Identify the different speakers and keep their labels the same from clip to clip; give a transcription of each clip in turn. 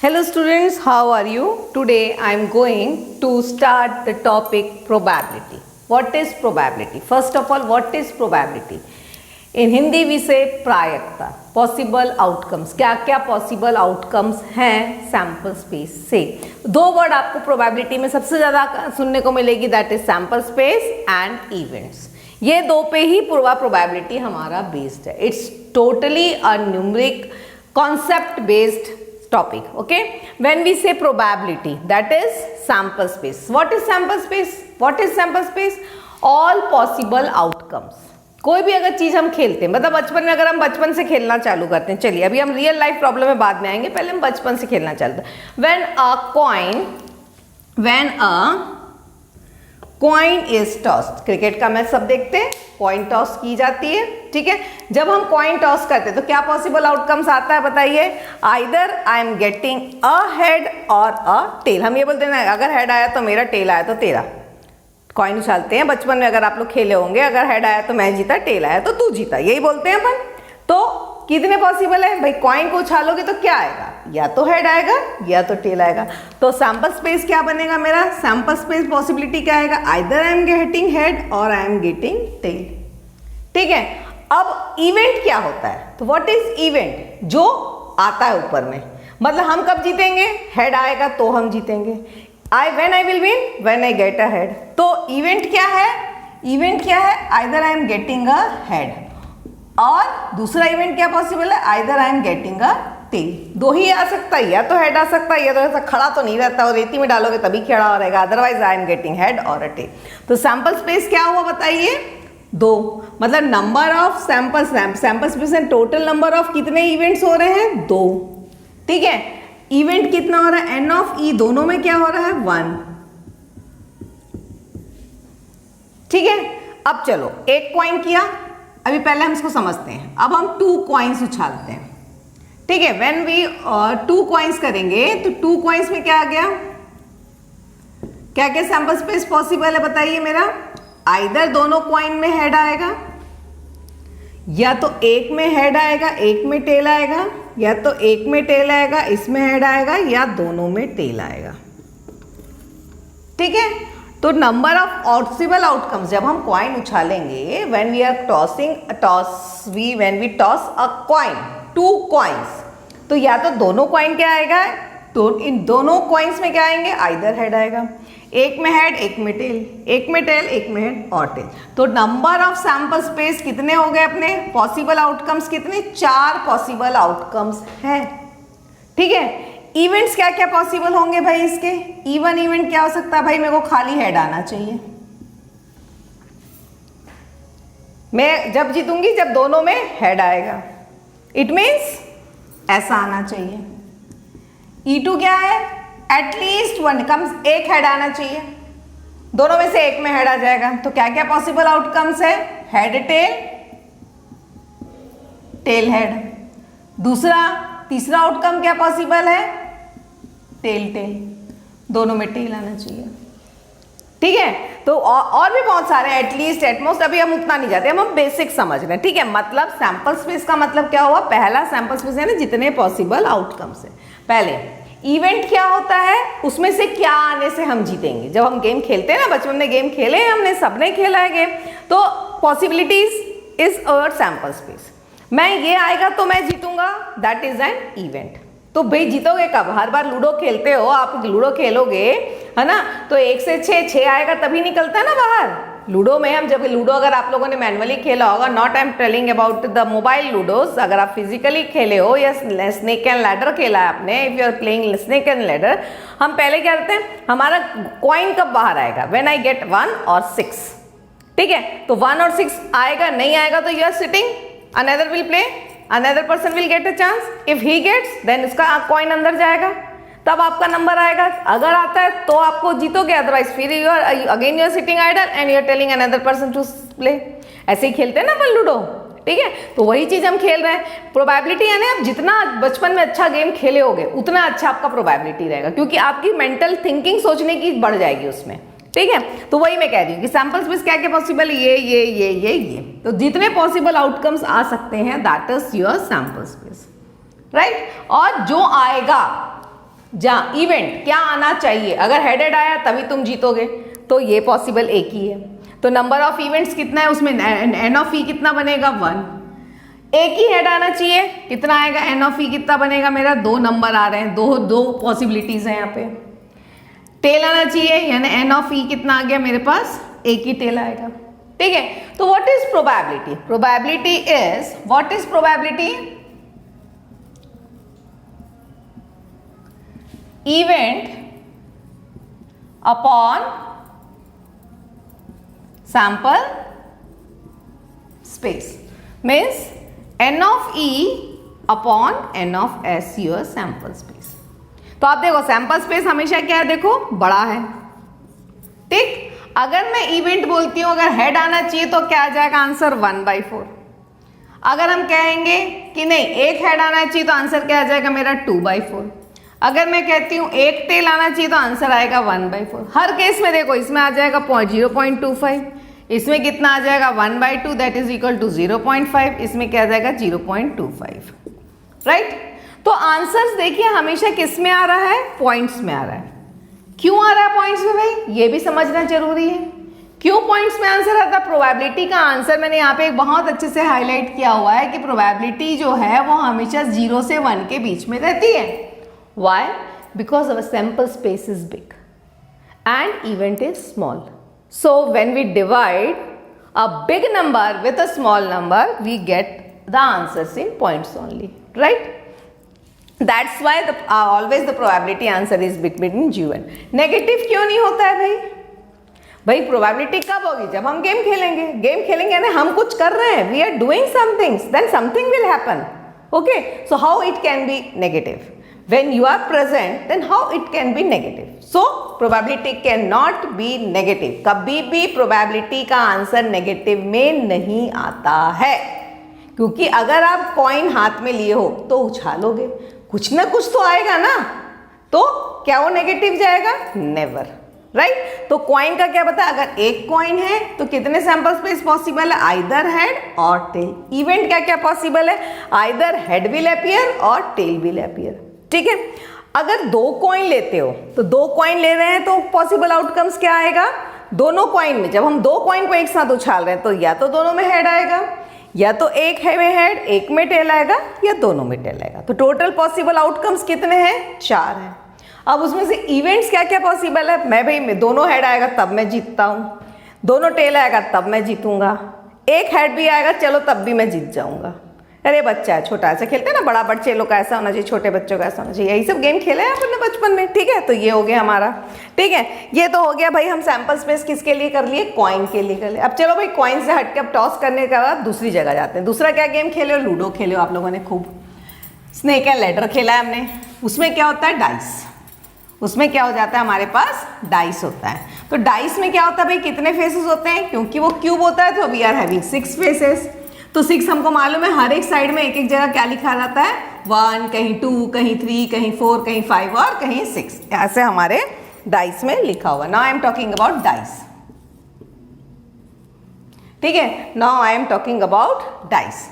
Speaker 1: Hello students, how are you? Today I am going to start the topic probability. What is probability? First of all, what is probability? In Hindi we say प्रायिकता, possible outcomes. क्या क्या possible outcomes हैं sample space से? दो word आपको probability में सबसे ज़्यादा सुनने को मिलेगी, that is sample space and events. ये दो पे ही पूरा probability हमारा based है. It's totally a numeric concept based topic. Okay, when we say probability, that is sample space. What is sample space? What is sample space? All possible outcomes. कोई भी अगर चीज हम खेलते हैं, मतलब बचपन में अगर हम बचपन से खेलना चालू करते हैं, चलिए अभी हम रियल लाइफ प्रॉब्लम में बाद में आएंगे, पहले हम बचपन से खेलना चालू करते हैं. when a coin is tossed, cricket का मैच सब देखते हैं, कॉइन टॉस की जाती है. ठीक है, जब हम कॉइन टॉस करते हैं तो क्या पॉसिबल आउटकम्स आता है बताइए? Either I am getting a head और अ टेल. हम ये बोलते हैं ना, अगर हेड आया तो मेरा, टेल आया तो तेरा. कॉइन उछालते हैं बचपन में, अगर आप लोग खेले होंगे, अगर हेड आया तो मैं जीता, टेल आया तो तू जीता, यही बोलते हैं अपन. तो कितने पॉसिबल है भाई? कॉइन को उछालोगे तो क्या आएगा? या तो हेड आएगा या तो टेल आएगा. तो सैंपल स्पेस क्या बनेगा मेरा? सैंपल स्पेस पॉसिबिलिटी क्या आएगा? Either I am getting head और आई एम गेटिंग टेल. ठीक है, अब इवेंट क्या होता है? तो व्हाट इज इवेंट? जो आता है ऊपर में, मतलब हम कब जीतेंगे? हेड आएगा तो हम जीतेंगे. When I will win, when I get a head. तो इवेंट क्या है? इवेंट क्या है? Either I am getting a head, और दूसरा इवेंट क्या पॉसिबल है? Either I am getting a tail. दो ही आ सकता है, या तो हेड आ सकता है या तो ऐसा खड़ा तो नहीं रहता, और रेती में डालोगे तभी खड़ा हो रहेगा, otherwise I am getting head और अ टेल. तो सैंपल स्पेस क्या हुआ बताइए? दो, मतलब number of sample space and total number of कितने इवेंट्स हो रहे हैं? दो. ठीक है, इवेंट कितना हो रहा है? एन ऑफ ई, दोनों में क्या हो रहा है? 1. ठीक है, अब चलो एक कॉइन किया, अभी पहले हम इसको समझते हैं. अब हम 2 कॉइन्स उछालते हैं. ठीक है, व्हेन वी 2 कॉइन्स करेंगे तो 2 कॉइन्स में क्या आ गया? क्या क्या सैंपल स्पेस पॉसिबल है बताइए मेरा? आइदर दोनों कॉइन में हेड आएगा, या तो एक में हेड आएगा एक में टेल आएगा, या तो एक में टेल आएगा इसमें हेड आएगा, या दोनों में टेल आएगा. ठीक है, तो नंबर ऑफ पॉसिबल आउटकम्स जब हम कॉइन उछालेंगे, when we are when we toss a coin, 2 coins, तो या तो दोनों कॉइन क्या आएगा? तो इन दोनों कॉइन्स में क्या आएंगे? आइदर हेड आएगा, एक में हेड एक में टेल, एक में टेल एक में हेड और टेल. तो नंबर ऑफ सैंपल स्पेस कितने हो गए अपने? पॉसिबल आउटकम्स कितने? 4 पॉसिबल आउटकम्स हैं. ठीक है, इवेंट्स क्या क्या पॉसिबल होंगे भाई इसके? इवन इवेंट क्या हो सकता है भाई? मेरे को खाली हेड आना चाहिए, मैं जब जीतूंगी जब दोनों में हेड आएगा. इट मीन्स ऐसा आना चाहिए. E2 क्या है? एटलीस्ट 1, कम एक हेड आना चाहिए, दोनों में से एक में हेड आ जाएगा. तो क्या क्या पॉसिबल आउटकम्स है? Head tail, tail head. तीसरा आउटकम क्या पॉसिबल है? टेल टेल, दोनों में टेल आना चाहिए. ठीक है, तो और भी बहुत सारे, एटलीस्ट एटमोस्ट, अभी हम उतना नहीं जाते, हम बेसिक समझ रहे हैं. ठीक है, मतलब सैंपल स्पेस का मतलब क्या हुआ? पहला सैंपल स्पेस है ना, जितने पॉसिबल आउटकम्स है. पहले इवेंट क्या होता है? उसमें से क्या आने से हम जीतेंगे. जब हम गेम खेलते हैं ना, बचपन में गेम खेले हैं हमने, सबने खेला है गेम, तो possibilities is our sample space. मैं ये आएगा तो मैं जीतूंगा, दैट इज एन इवेंट. तो भाई जीतोगे कब? हर बार लूडो खेलते हो आप, लूडो खेलोगे है ना, तो 1 से 6 आएगा तभी निकलता है ना बाहर. लूडो में हम जब लूडो, अगर आप लोगों ने मैनुअली खेला होगा, not I am telling about the mobile ludos, अगर आप फिजिकली खेले हो या स्नेक एंड लैडर खेला है आपने, if you are playing snake and ladder, हम पहले क्या करते हैं? हमारा कॉइन कब बाहर आएगा? व्हेन आई गेट 1 और 6. ठीक है, तो 1 और 6 आएगा, नहीं आएगा तो you are sitting, another will play, another person will get a chance. If he gets then इसका कॉइन अंदर जाएगा, तब आपका नंबर आएगा. अगर आता है तो आपको जीतोगे, अदरवाइज फिर you are again you are sitting idle and you are telling another person to play. ऐसे ही खेलते हैं ना अपन लूडो. ठीक है, तो वही चीज हम खेल रहे हैं. प्रोबेबिलिटी यानी आप जितना बचपन में अच्छा गेम खेले होगे उतना अच्छा आपका प्रोबेबिलिटी रहेगा, क्योंकि आपकी मेंटल थिंकिंग सोचने की बढ़ जाएगी उसमें. ठीक है, तो वही मैं कह रही हूँ कि सैंपल स्पेस क्या क्या पॉसिबल, ये. तो जितने पॉसिबल आउटकम्स आ सकते हैं, that is your sample space, right. और जो आएगा जहाँ इवेंट क्या आना चाहिए, अगर हेडेड आया तभी तुम जीतोगे, तो ये पॉसिबल एक ही है। तो नंबर ऑफ इवेंट्स कितना है उसमें, एन ऑफ ई कितना बनेगा 1। एक ही हेड आना चाहिए, कितना आएगा, एन ऑफ ई कितना बनेगा मेरा, 2 नंबर आ रहे हैं, दो पॉसिबिलिटीज हैं यहाँ पे। टेल आना चाहिए, यानी एन ऑफ ई कितना आ गया मेरे पास, एक ही टेल आएगा। ठीक है, तो what is probability, probability is, what is probability, event upon sample space, means n of E upon n of S your sample space. तो आप देखो सैंपल स्पेस हमेशा क्या है, देखो बड़ा है। ठीक, अगर मैं इवेंट बोलती हूं, अगर हेड आना चाहिए तो क्या आ जाएगा आंसर 1/4। अगर हम कहेंगे कि नहीं एक हेड आना चाहिए तो आंसर क्या आ जाएगा मेरा 2/4। अगर मैं कहती हूं एक टेल आना चाहिए तो आंसर आएगा 1/4। हर केस में देखो इसमें आ जाएगा 0.25, इसमें कितना आ जाएगा 1/2 दैट इज इक्वल टू 0.5, इसमें क्या आ जाएगा 0.25, राइट। तो आंसर्स देखिए हमेशा किस में आ रहा है, पॉइंट्स में आ रहा है। क्यों आ रहा है पॉइंट्स में भाई, ये भी समझना जरूरी है। क्यों पॉइंट्स में आंसर आता है, प्रोबेबिलिटी का आंसर मैंने यहाँ पे एक बहुत अच्छे से हाईलाइट किया हुआ है कि प्रोबेबिलिटी जो है वो हमेशा 0 से 1 के बीच में रहती है। Why, because our sample space is big and event is small, so when we divide a big number with a small number we get the answers in points only, right. That's why always the probability answer is between 0 and negative क्यों नहीं होता है भाई, भाई probability कब होगी, जब हम गेम खेलेंगे। गेम खेलेंगे यानी हम कुछ कर रहे हैं, we are doing something, then something will happen. Okay, so how it can be negative, when you are present then how it can be negative. So probability can not be negative, कभी भी probability का answer negative में नहीं आता है, क्योंकि अगर आप कॉइन हाथ में लिए हो तो उछालोगे, कुछ ना कुछ तो आएगा ना, तो क्या वो नेगेटिव जाएगा, नेवर, राइट। तो कॉइन का क्या पता, अगर एक कॉइन है तो कितने सैंपल स्पेस पॉसिबल है, आइदर हेड और टेल। इवेंट क्या क्या पॉसिबल है, आइदर हेड विल अपीयर और टेल विल अपीयर। ठीक है, अगर 2 कॉइन लेते हो तो 2 कॉइन ले रहे हैं तो पॉसिबल आउटकम्स क्या आएगा, दोनों कॉइन में जब हम 2 कॉइन को एक साथ उछाल रहे हैं तो या तो दोनों में हेड आएगा, या तो एक है में हेड एक में टेल आएगा, या दोनों में टेल आएगा। तो टोटल पॉसिबल आउटकम्स कितने हैं, 4 हैं। अब उसमें से इवेंट्स क्या क्या पॉसिबल है, मैं भाई दोनों हेड आएगा तब मैं जीतता हूँ, दोनों टेल आएगा तब मैं जीतूंगा, एक हेड भी आएगा चलो तब भी मैं जीत जाऊंगा। अरे बच्चा है छोटा, ऐसा खेलते हैं ना, बड़ा बच्चे लोग का ऐसा होना चाहिए, छोटे बच्चों का ऐसा होना चाहिए, यही सब गेम खेले हैं अपने बचपन में। ठीक है, तो ये हो गया हमारा। ठीक है, ये तो हो गया भाई, हम सैंपल स्पेस किसके लिए कर लिए, कॉइन के लिए कर लिए। अब चलो भाई कॉइन से हट के अब टॉस करने के बाद दूसरी जगह जाते हैं। दूसरा क्या गेम खेले हो, लूडो खेले हो आप लोगों ने खूब, स्नेक एंड लैडर खेला है हमने। उसमें क्या होता है, डाइस, उसमें क्या हो जाता है हमारे पास, डाइस होता है। तो डाइस में क्या होता है भाई, कितने फेसेस होते हैं, क्योंकि वो क्यूब होता है तो वी आर हैविंग 6 फेसेस। तो 6 हमको मालूम है, हर एक साइड में एक एक जगह क्या लिखा रहता है, 1, कहीं 2, कहीं 3, कहीं 4, कहीं 5 और कहीं 6, ऐसे हमारे डाइस में लिखा हुआ। Now I am talking about dice. ठीक है, now I am talking about dice.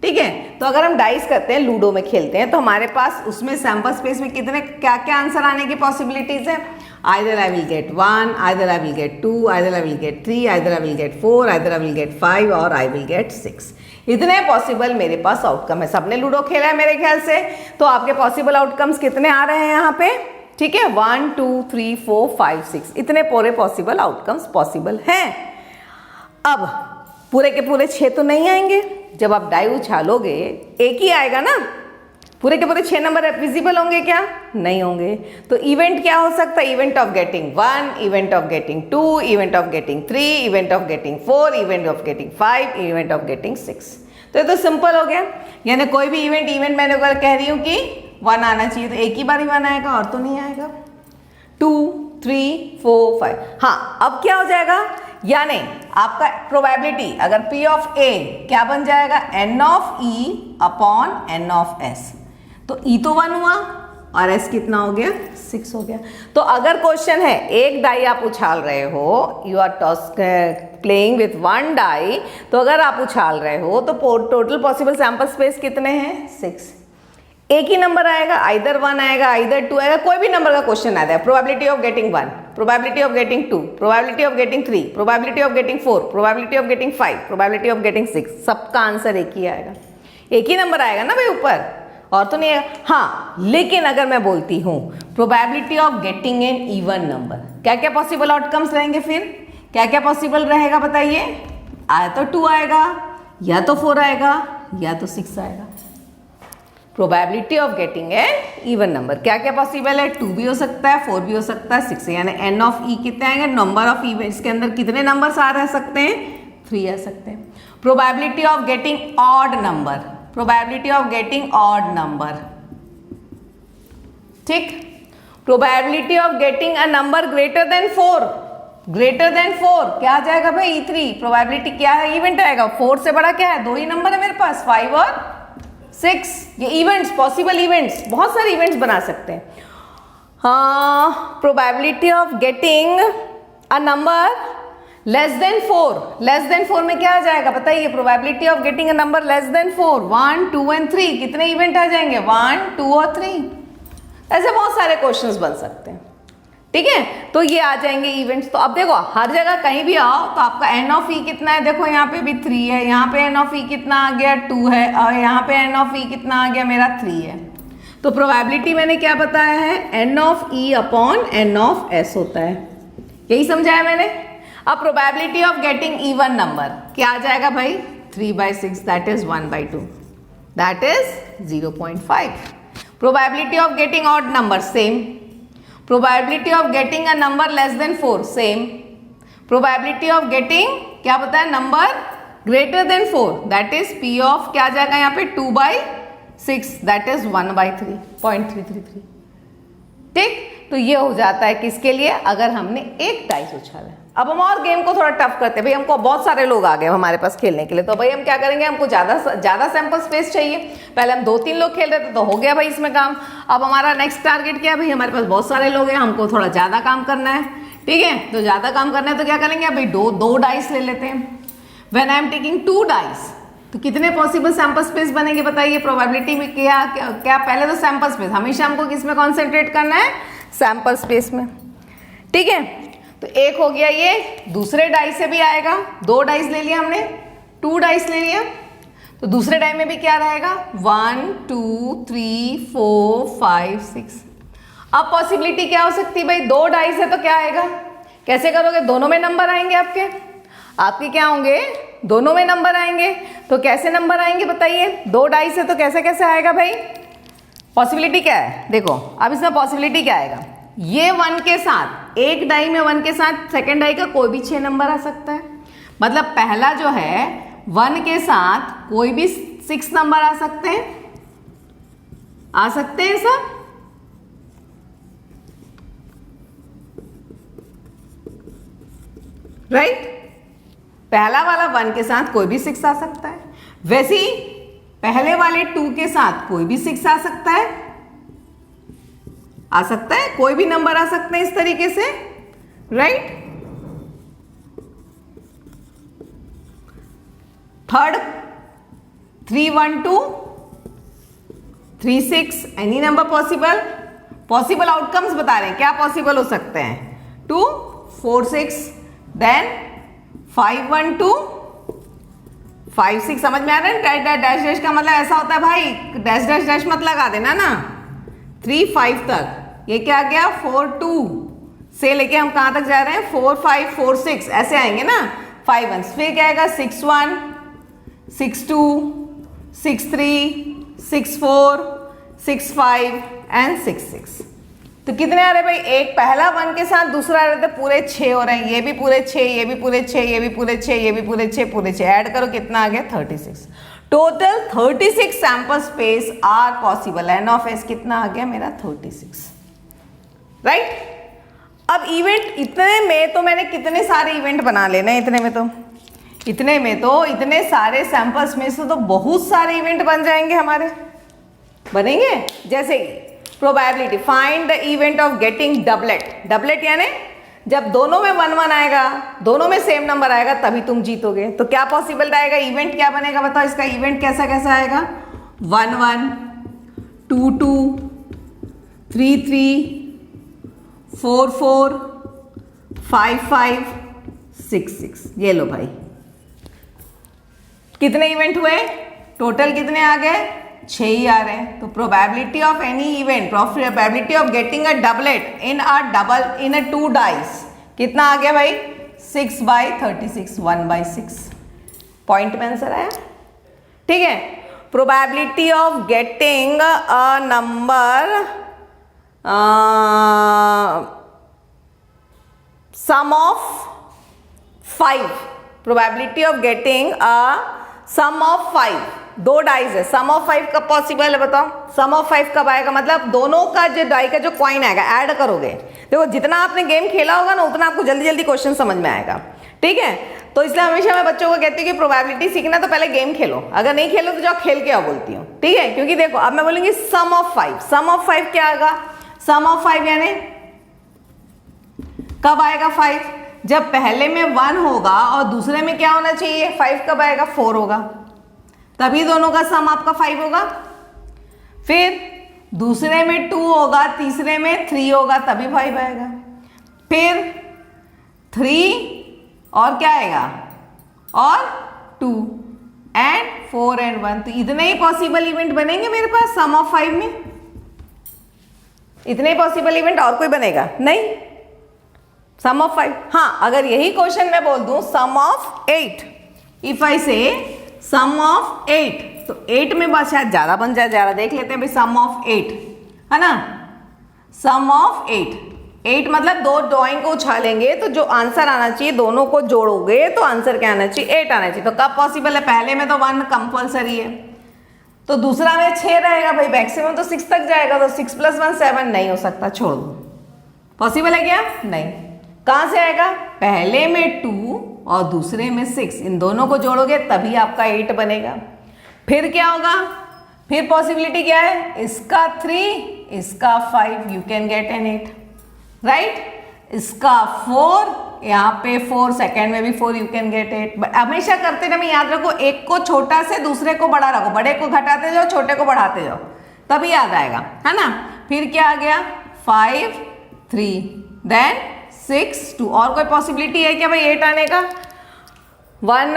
Speaker 1: ठीक है, तो अगर हम डाइस करते हैं, लूडो में खेलते हैं, तो हमारे पास उसमें सैंपल स्पेस में कितने क्या क्या आंसर आने की पॉसिबिलिटीज है, either I will get 1, either I will get 2, either I will get 3, either I will get 4, either I will get 5 और I will get 6। इतने पॉसिबल मेरे पास आउटकम है। सबने लूडो खेला है मेरे ख्याल से, तो आपके पॉसिबल आउटकम्स कितने आ रहे हैं यहाँ पे, ठीक है, 1, 2, 3, 4, 5, 6, इतने पूरे पॉसिबल आउटकम्स पॉसिबल हैं। अब पूरे के पूरे 6 तो नहीं आएंगे, जब आप डाई उछालोगे एक ही आएगा ना, पूरे के पूरे 6 नंबर विजिबल होंगे क्या, नहीं होंगे। तो इवेंट क्या हो सकता है, event of getting 1, event of getting 2, event of getting 3, event of getting 4, event of getting 5, event of getting 6। तो ये तो सिंपल हो गया, यानी कोई भी इवेंट मैंने अगर कह रही हूँ कि 1 आना चाहिए तो एक ही बार ही 1 आएगा और तो नहीं आएगा। 2, 3, 4, 5। हाँ, अब क्या हो जाएगा, यानी आपका प्रोबेबिलिटी अगर P ऑफ A क्या बन जाएगा, N of E upon N of S। तो E तो 1 हुआ और S कितना हो गया, 6 हो गया। तो अगर क्वेश्चन है एक डाई आप उछाल रहे हो, you are toss playing with 1 die, तो अगर आप उछाल रहे हो तो टोटल पॉसिबल सैंपल स्पेस कितने हैं, 6। एक ही नंबर आएगा, आइदर 1 आएगा, आइदर 2 आएगा, कोई भी नंबर का क्वेश्चन आता है, probability of getting 1, probability of getting 2, probability of getting 3, probability of getting 4, probability of getting 5, probability of getting 6, सबका आंसर एक ही आएगा, एक ही नंबर आएगा ना भाई ऊपर, और तो नहीं आएगा। हाँ, लेकिन अगर मैं बोलती हूँ probability of getting an even number, क्या क्या पॉसिबल आउटकम्स रहेंगे, फिर क्या क्या पॉसिबल रहेगा बताइए? या तो 2 आएगा, या तो 4 आएगा, या तो 6 आएगा। Probability of getting a even number, क्या क्या पॉसिबल है? 2 भी हो सकता है, 4 भी हो सकता है, 6 यानी एन ऑफ ई कितने आएंगे? नंबर ऑफ इवेंट्स के अंदर कितने नंबर्स आ रह सकते हैं? 3 आ सकते हैं। Probability of getting odd number, probability of getting odd number, ठीक। Probability of getting a number greater than 4, greater than 4 क्या आ जाएगा भाई? E3। प्रोबेबिलिटी क्या है? इवेंट आएगा। 4 से बड़ा क्या है? 2 ही नंबर है मेरे पास, 5 और 6। ये इवेंट्स, पॉसिबल इवेंट्स, बहुत सारे इवेंट्स बना सकते हैं। हाँ, probability of getting a number less than 4, less than 4 में क्या आ जाएगा बताइए? Probability of getting a number less than 4, 1, 2 and 3, कितने इवेंट आ जाएंगे? 1, 2 और 3। ऐसे बहुत सारे क्वेश्चंस बन सकते हैं, ठीक है। तो ये आ जाएंगे इवेंट्स। तो अब देखो, हर जगह कहीं भी आओ तो आपका एन ऑफ ई कितना है? देखो यहाँ पे भी 3 है, यहाँ पे एन ऑफ ई कितना आ गया? 2 है, और यहाँ पे एन ऑफ ई कितना आ गया? मेरा 3 है। तो प्रोबेबिलिटी मैंने क्या बताया है? N of E upon n of S होता है, यही समझाया मैंने। अब probability of getting even number क्या आ जाएगा भाई? 3/6, that is 1/2, that is 0.5। Probability of getting odd number same, probability of getting a number less than 4 same, probability of getting क्या बताया? Number greater than 4, that is P of क्या आ जाएगा यहाँ पे? 2/6, दैट इज 1/3, 0.333, ठीक। तो ये हो जाता है किसके लिए? अगर हमने एक डाइस उछाला है। अब हम और गेम को थोड़ा टफ करते हैं भाई, हमको बहुत सारे लोग आ गए हमारे पास खेलने के लिए, तो भाई हम क्या करेंगे? हमको ज्यादा सैंपल स्पेस चाहिए। पहले हम 2-3 लोग खेल रहे थे तो हो गया भाई इसमें काम। अब हमारा नेक्स्ट टारगेट क्या है भाई? हमारे पास बहुत सारे लोग हैं, हमको थोड़ा ज्यादा काम करना है, ठीक है। तो ज्यादा काम करना है तो क्या करेंगे भाई? दो डाइस ले लेते हैं। When I am taking 2 dice, तो कितने पॉसिबल सैंपल स्पेस बनेंगे बताइए? प्रोबेबिलिटी में क्या पहले तो सैंपल स्पेस, हमेशा हमको किस में कॉन्सेंट्रेट करना है? सैंपल स्पेस में, ठीक है। तो एक हो गया ये, दूसरे डाइस से भी आएगा। 2 डाइस ले लिया हमने, 2 डाइस ले लिया, तो दूसरे डाई में भी क्या रहेगा? 1, 2, 3, 4, 5, 6। अब पॉसिबिलिटी क्या हो सकती है भाई? 2 डाइस है तो क्या आएगा? कैसे करोगे? दोनों में नंबर आएंगे आपके क्या होंगे? दोनों में नंबर आएंगे। तो कैसे नंबर आएंगे बताइए? 2 डाइस है तो कैसे कैसे आएगा भाई? पॉसिबिलिटी क्या है? देखो अब इसमें पॉसिबिलिटी क्या आएगा? ये 1 के साथ, एक डाई में 1 के साथ सेकेंड डाई का कोई भी 6 नंबर आ सकता है। मतलब पहला जो है 1 के साथ कोई भी 6 नंबर आ सकते हैं, सब, राइट। पहला वाला 1 के साथ कोई भी 6 आ सकता है, वैसे ही पहले वाले 2 के साथ कोई भी 6 आ सकता है, कोई भी नंबर आ सकते हैं इस तरीके से, right. Third 3, 1, 2, 3, 6, any number possible outcomes बता रहे हैं क्या पॉसिबल हो सकते हैं? 2, 4, 6, देन 5, 1, 2, 5, 6। समझ में आ रहा है? डैश डैश का मतलब ऐसा होता है भाई, डैश डैश डैश मत लगा देना ना। 3, 5 तक ये क्या गया? 4, 2 से लेके हम कहां तक जा रहे हैं? 4, 5, 4, 6 ऐसे आएंगे ना। 5 1, फिर क्या आएगा? 6, 1, 6, 2, 6, 3, 6, 4, 6, 5 एंड 6, 6। तो कितने आ रहे भाई? एक पहला 1 के साथ दूसरा आ रहे थे, पूरे 6 हो रहे हैं। ये भी पूरे 6, ये भी पूरे 6, ये भी पूरे 6, ये भी पूरे 6, पूरे 6 ऐड करो कितना आ गया? 36। Total 36 sample space are possible. N of S कितना आ गया मेरा? 36, राइट। अब इवेंट इतने में तो मैंने कितने सारे इवेंट बना लेने, इतने में तो इतने सारे सैंपल्स में से तो बहुत सारे इवेंट बन जाएंगे हमारे, बनेंगे। जैसे probability, find the event of getting doublet यानी जब दोनों में 1, 1 आएगा, दोनों में सेम नंबर आएगा तभी तुम जीतोगे। तो क्या पॉसिबल रहेगा? इवेंट क्या बनेगा बताओ? इसका इवेंट कैसा कैसा आएगा? 1, 1, 2 2, 3 3, 4 4, 5 5, 6 6। ये लो भाई, कितने इवेंट हुए टोटल, कितने आ गए, 6 ही आ रहे हैं। तो probability of any event, probability of getting a doublet in a 2 dice कितना आ गया भाई, 6/36, 1/6। पॉइंट में आंसर आया, ठीक है। Probability of getting a number sum of 5, probability of getting a sum of 5, 2 dice है, सम ऑफ 5 कब पॉसिबल है बताओ, सम ऑफ 5 कब आएगा, मतलब दोनों का जो डाई का जो कॉइन आएगा ऐड करोगे। देखो जितना आपने गेम खेला होगा ना उतना आपको जल्दी जल्दी क्वेश्चन समझ में आएगा, ठीक है। तो इसलिए हमेशा मैं बच्चों को कहती हूँ कि प्रोबेबिलिटी सीखना तो पहले गेम खेलो, अगर नहीं खेलो तो जाओ खेल के आओ बोलती हूँ, ठीक है। क्योंकि देखो अब मैं बोलूंगी सम ऑफ 5, सम ऑफ 5 क्या आएगा, सम ऑफ 5 यानी कब आएगा 5, जब पहले में 1 होगा और दूसरे में क्या होना चाहिए, 5 कब आएगा, 4 होगा, तभी दोनों का सम आपका 5 होगा। फिर दूसरे में 2 होगा, तीसरे में 3 होगा, तभी 5 आएगा। फिर 3 और क्या आएगा, और 2 एंड 4 एंड 1, तो इतने ही पॉसिबल इवेंट बनेंगे मेरे पास सम ऑफ 5 में, इतने ही पॉसिबल इवेंट, और कोई बनेगा नहीं, सम ऑफ 5। हाँ, अगर यही क्वेश्चन मैं बोल दूं सम ऑफ 8, इफ आई से सम ऑफ 8, तो 8 में बस शायद ज्यादा बन जाए, ज्यादा देख लेते हैं भाई, सम ऑफ 8 है ना, सम ऑफ 8 मतलब 2 ड्राइंग को उछालेंगे तो जो आंसर आना चाहिए, दोनों को जोड़ोगे तो आंसर क्या आना चाहिए, 8 आना चाहिए। तो कब पॉसिबल है, पहले में तो 1 कंपल्सरी है, तो दूसरा में 6 रहेगा भाई, मैक्सिमम तो 6 तक जाएगा, तो 6 + 1 7 नहीं हो सकता, छोड़ दो। पॉसिबल है क्या, नहीं। कहां से आएगा, पहले में 2 और दूसरे में 6, इन दोनों को जोड़ोगे तभी आपका 8 बनेगा। फिर क्या होगा, फिर पॉसिबिलिटी क्या है, इसका 3, इसका 5, you can get an 8, right. इसका 4, यहाँ पे 4, सेकेंड में भी 4, यू कैन गेट 8। बट हमेशा करते ना, मैं याद रखो, एक को छोटा से दूसरे को बड़ा रखो, बड़े को घटाते जाओ, छोटे को बढ़ाते जाओ, तभी याद आएगा, है ना। फिर क्या आ गया, 5 3, देन 6 2, और कोई पॉसिबिलिटी है क्या भाई 8 आने का, 1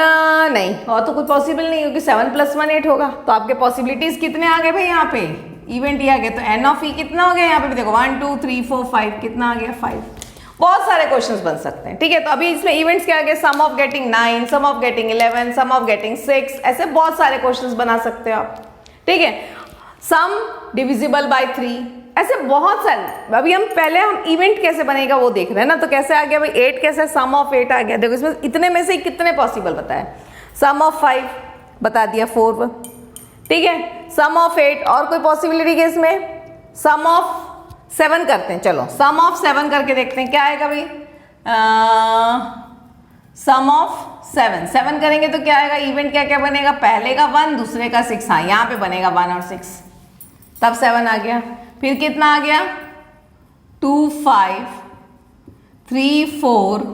Speaker 1: नहीं, और तो कुछ पॉसिबल नहीं, क्योंकि 7 + 1 8 होगा। तो आपके पॉसिबिलिटीज कितने आ गए भाई, यहाँ पे इवेंट ही आ गए, तो एन ऑफ ई कितना हो गया, यहाँ पे भी देखो 1 2 3 4 5, कितना आ गया, 5। बहुत सारे क्वेश्चंस बन सकते हैं, ठीक है। तो अभी इसमें इवेंट्स क्या आ गए, sum of getting 9, sum of getting 11, sum of getting 6, ऐसे बहुत सारे क्वेश्चंस बना सकते हो आप, ठीक है। सम डिविजिबल बाय 3, ऐसे बहुत सारे। अभी हम इवेंट कैसे बनेगा वो देख रहे हैं ना, तो कैसे आ गया भाई 8, कैसे सम ऑफ 8 आ गया। देखो इसमें इतने में से कितने पॉसिबल बताया, सम ऑफ 5 बता दिया, 4, ठीक है, सम ऑफ 8, और कोई पॉसिबिलिटी है इसमें, सम ऑफ 7 करते हैं, चलो सम ऑफ 7 करके देखते हैं क्या आएगा भाई, सम ऑफ 7 करेंगे तो क्या आएगा, इवेंट क्या क्या बनेगा, पहले का 1, दूसरे का 6, हाँ यहाँ पे बनेगा 1 और 6, तब 7 आ गया। फिर कितना आ गया, 2 5, 3 4,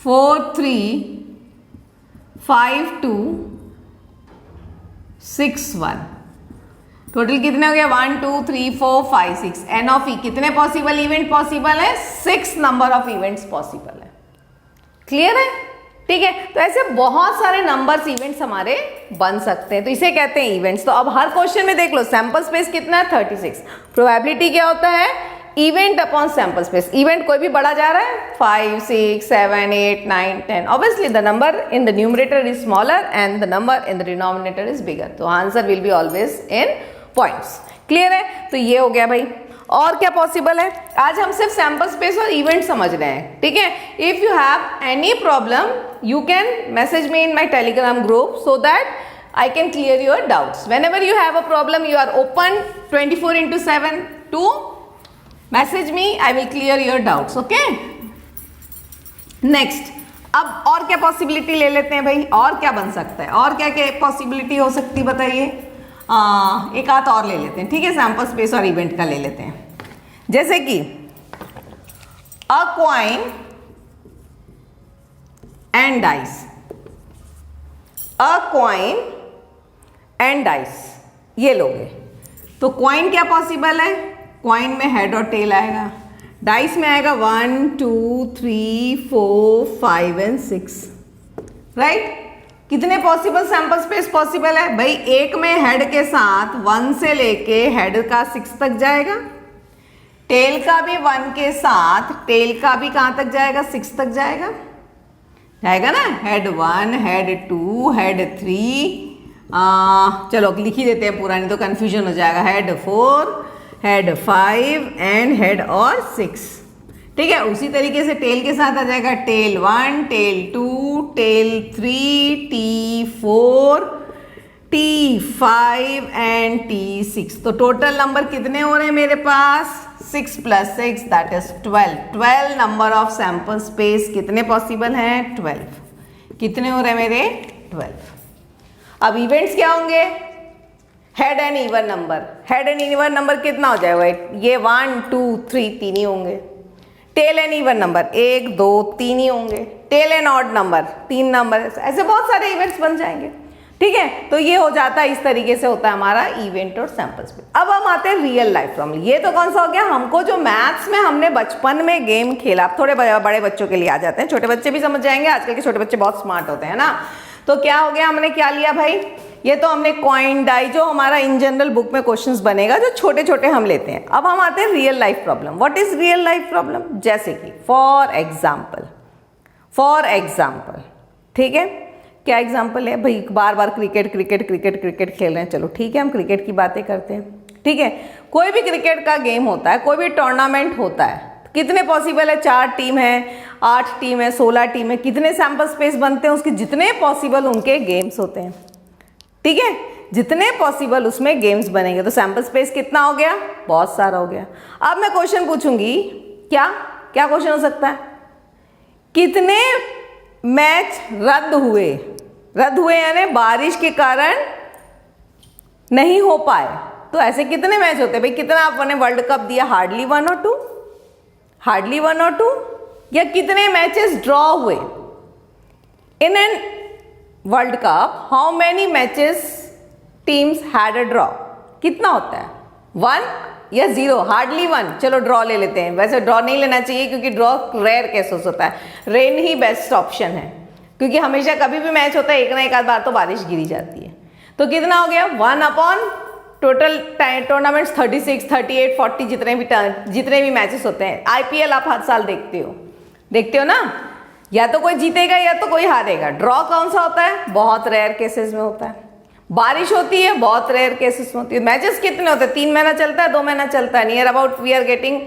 Speaker 1: 4 3, 5 2, 6 1, टोटल कितने हो गया, 1 2 3 4 5 6। एन ऑफ ई कितने पॉसिबल इवेंट पॉसिबल है, 6 नंबर ऑफ इवेंट्स पॉसिबल है, क्लियर है, ठीक है। तो ऐसे बहुत सारे नंबर्स इवेंट्स हमारे बन सकते हैं, तो इसे कहते हैं इवेंट्स। तो अब हर क्वेश्चन में देख लो सैंपल स्पेस कितना है, 36। प्रोबेबिलिटी क्या होता है, event upon sample space. Event कोई भी बढ़ा जा रहा है, 5 6 7 8 9 10, obviously the number in the numerator is smaller and the number in the denominator is bigger, तो answer will be always in points, clear है। तो ये हो गया भाई, और क्या पॉसिबल है, आज हम सिर्फ सैंपल स्पेस और इवेंट समझ रहे हैं, ठीक है। If you have any problem you can message me in my Telegram group so that I can clear your doubts. Whenever you have a problem, you are open 24/7 to message me. I will clear your doubts. Okay? Next, अब और क्या possibility ले लेते हैं भाई, और क्या बन सकता है, और क्या क्या पॉसिबिलिटी हो सकती बताइए। एक आध और ले लेते हैं, ठीक है, सैंपल स्पेस और इवेंट का ले लेते हैं। जैसे कि अ coin and dice, a coin and dice, ये लोगे तो कॉइन क्या पॉसिबल है? कॉइन में हेड और टेल आएगा, डाइस में आएगा 1 2 3 4 5 एंड 6, राइट। कितने पॉसिबल सैंपल स्पेस पॉसिबल है भाई? एक में हेड के साथ 1 से लेके हेड का 6 तक जाएगा, टेल का भी 1 के साथ टेल का भी कहां तक जाएगा? 6 तक जाएगा, जाएगा ना। हेड 1, हेड 2, हेड 3, चलो लिख ही देते हैं पूरा, नहीं तो कंफ्यूजन हो जाएगा। हेड 4, हेड 5 एंड हेड और 6, ठीक है। उसी तरीके से टेल के साथ आ जाएगा tell 1, tell 2, tell 3, T4, T5 and T6। तो टोटल नंबर कितने हो रहे हैं मेरे पास? 6 + 6 that is 12। 12 number of sample space कितने पॉसिबल हैं? 12। कितने हो रहे हैं मेरे? 12। अब इवेंट्स क्या होंगे? Head and even number. Head and even number कितना हो जाएगा? ये 1 2 3 तीन ही होंगे। टेल एंड इवन नंबर 1 2 3 ही होंगे। Tail and odd number 3 number, ऐसे बहुत सारे इवेंट्स बन जाएंगे, ठीक है। तो ये हो जाता है, इस तरीके से होता है हमारा इवेंट और सैंपल स्पेस। अब हम आते हैं रियल लाइफ प्रॉब्लम। ये तो कौन सा हो गया? हमको जो मैथ्स में हमने बचपन में गेम खेला, थोड़े बड़े बच्चों के लिए आ जाते हैं, छोटे बच्चे भी समझ जाएंगे, आजकल के छोटे बच्चे बहुत स्मार्ट होते हैं ना। तो क्या हो गया, हमने क्या लिया भाई? ये तो हमने कॉइन डाई, जो हमारा इन जनरल बुक में क्वेश्चंस बनेगा, जो छोटे छोटे हम लेते हैं। अब हम आते हैं real life problem. What is real life problem? जैसे कि फॉर एग्जाम्पल, ठीक है। क्या एग्जाम्पल है भाई? बार बार क्रिकेट खेल रहे हैं, चलो ठीक है, हम क्रिकेट की बातें करते हैं, ठीक है। कोई भी क्रिकेट का गेम होता है, कोई भी टूर्नामेंट होता है, कितने पॉसिबल है? 4 टीम है, 8 टीम है, 16 टीम है, कितने सैंपल स्पेस बनते हैं? उसके जितने पॉसिबल उनके गेम्स होते हैं, ठीक है। जितने पॉसिबल उसमें गेम्स बनेंगे, तो सैंपल स्पेस कितना हो गया? बहुत सारा हो गया। अब मैं क्वेश्चन पूछूंगी, क्या क्वेश्चन हो सकता है? कितने मैच रद्द हुए यानी बारिश के कारण नहीं हो पाए। तो ऐसे कितने मैच होते हैं भाई? कितना आपने वर्ल्ड कप दिया? हार्डली 1 और 2, या कितने मैचेस ड्रॉ हुए? In an world cup how many matches teams had a draw? कितना होता है? 1 या 0? हार्डली 1। चलो ड्रॉ ले लेते हैं। वैसे ड्रॉ नहीं लेना चाहिए, क्योंकि ड्रॉ रेयर केसेस होता है। रेन ही बेस्ट ऑप्शन है, क्योंकि हमेशा कभी भी मैच होता है, एक ना एक आध बार तो बारिश गिरी जाती है। तो कितना हो गया? 1 अपॉन टोटल टूर्नामेंट्स 36, 38, 40 जितने भी मैचेस होते हैं। IPL आप हर साल देखते हो ना, या तो कोई जीतेगा या तो कोई हारेगा। ड्रॉ कौन सा होता है? बहुत रेयर केसेस में होता है। बारिश होती है, बहुत रेयर केसेस में होती है। मैचेस कितने होते हैं? 3 महीना चलता है, 2 महीना चलता है। Near about we are getting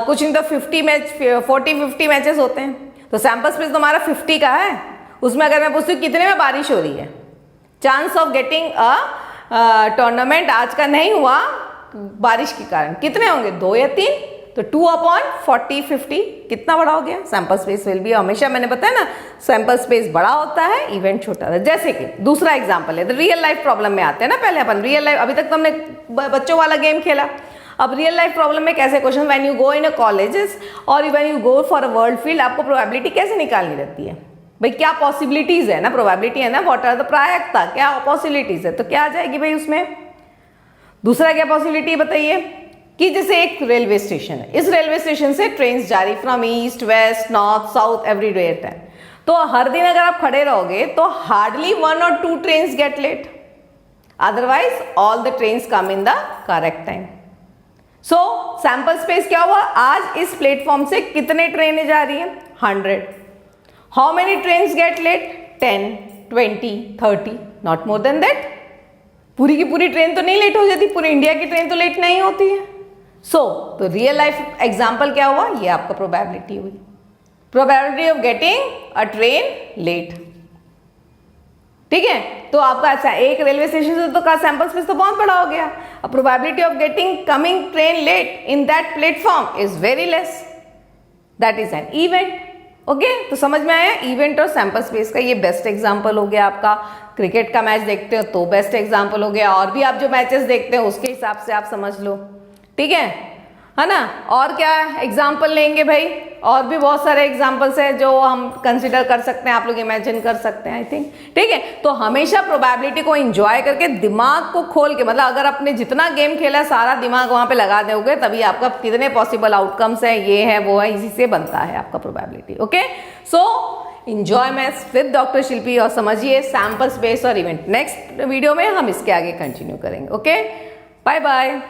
Speaker 1: कुछ नहीं तो 40-50 मैचेस होते हैं। तो सैंपल स्पेस तो हमारा 50 का है। उसमें अगर मैं पूछती हूँ कितने में बारिश हो रही है, chance of getting a tournament आज का नहीं हुआ बारिश के कारण, कितने होंगे? 2 या 3। तो 2 अपॉन 40, 50 कितना बड़ा हो गया? सैंपल स्पेस विल बी, हमेशा मैंने बताया ना, सैंपल स्पेस बड़ा होता है, इवेंट छोटा होता है। जैसे कि दूसरा एग्जांपल है, तो रियल लाइफ प्रॉब्लम में आते हैं ना। पहले अपन रियल लाइफ, अभी तक तो हमने बच्चों वाला गेम खेला, अब रियल लाइफ प्रॉब्लम में कैसे question? When you go in a colleges और when you go for a world field, आपको प्रोबेबिलिटी कैसे निकालनी रहती है भाई? क्या पॉसिबिलिटीज है ना, प्रोबेबिलिटी है ना, व्हाट आर द प्रायिकता, क्या पॉसिबिलिटीज है, तो क्या आ जाएगी भाई उसमें? दूसरा क्या पॉसिबिलिटी बताइए? कि जैसे एक रेलवे स्टेशन है, इस रेलवे स्टेशन से ट्रेन जा रही from east, west, north, south everywhere time. तो हर दिन अगर आप खड़े रहोगे तो हार्डली 1 और 2 trains get late, otherwise all the trains come in the correct time. So sample space क्या हुआ? आज इस प्लेटफॉर्म से कितने ट्रेनें जा रही है? 100। How many trains get late? 10, 20, 30, not more than that. पूरी की पूरी ट्रेन तो नहीं लेट हो जाती, पूरी इंडिया की ट्रेन तो लेट नहीं होती है। तो रियल लाइफ एग्जाम्पल क्या हुआ? ये आपका प्रोबेबिलिटी हुई, probability of getting a train late, ठीक है। तो आपका अच्छा, एक रेलवे स्टेशन से तो का सैंपल स्पेस तो बहुत बड़ा हो गया। अब probability of getting coming train late in that platform is very less, that is an event. Okay, तो समझ में आया? इवेंट और सैंपल स्पेस का ये बेस्ट एग्जांपल हो गया आपका। क्रिकेट का मैच देखते हो तो बेस्ट एग्जांपल हो गया, और भी आप जो मैचेस देखते हो उसके हिसाब से आप समझ लो, ठीक है ना। और क्या एग्जांपल लेंगे भाई? और भी बहुत सारे एग्जाम्पल्स हैं जो हम कंसिडर कर सकते हैं, आप लोग इमेजिन कर सकते हैं आई थिंक। ठीक है, तो हमेशा प्रोबेबिलिटी को एंजॉय करके दिमाग को खोल के, मतलब अगर आपने जितना गेम खेला है सारा दिमाग वहां पे लगा दोगे तभी आपका कितने पॉसिबल आउटकम्स हैं, ये है वो है, इसी से बनता है आपका probability. Okay, so enjoy maths with doctor Shilpi और समझिए सैंपल स्पेस और इवेंट। नेक्स्ट वीडियो में हम इसके आगे कंटिन्यू करेंगे। Okay, bye bye.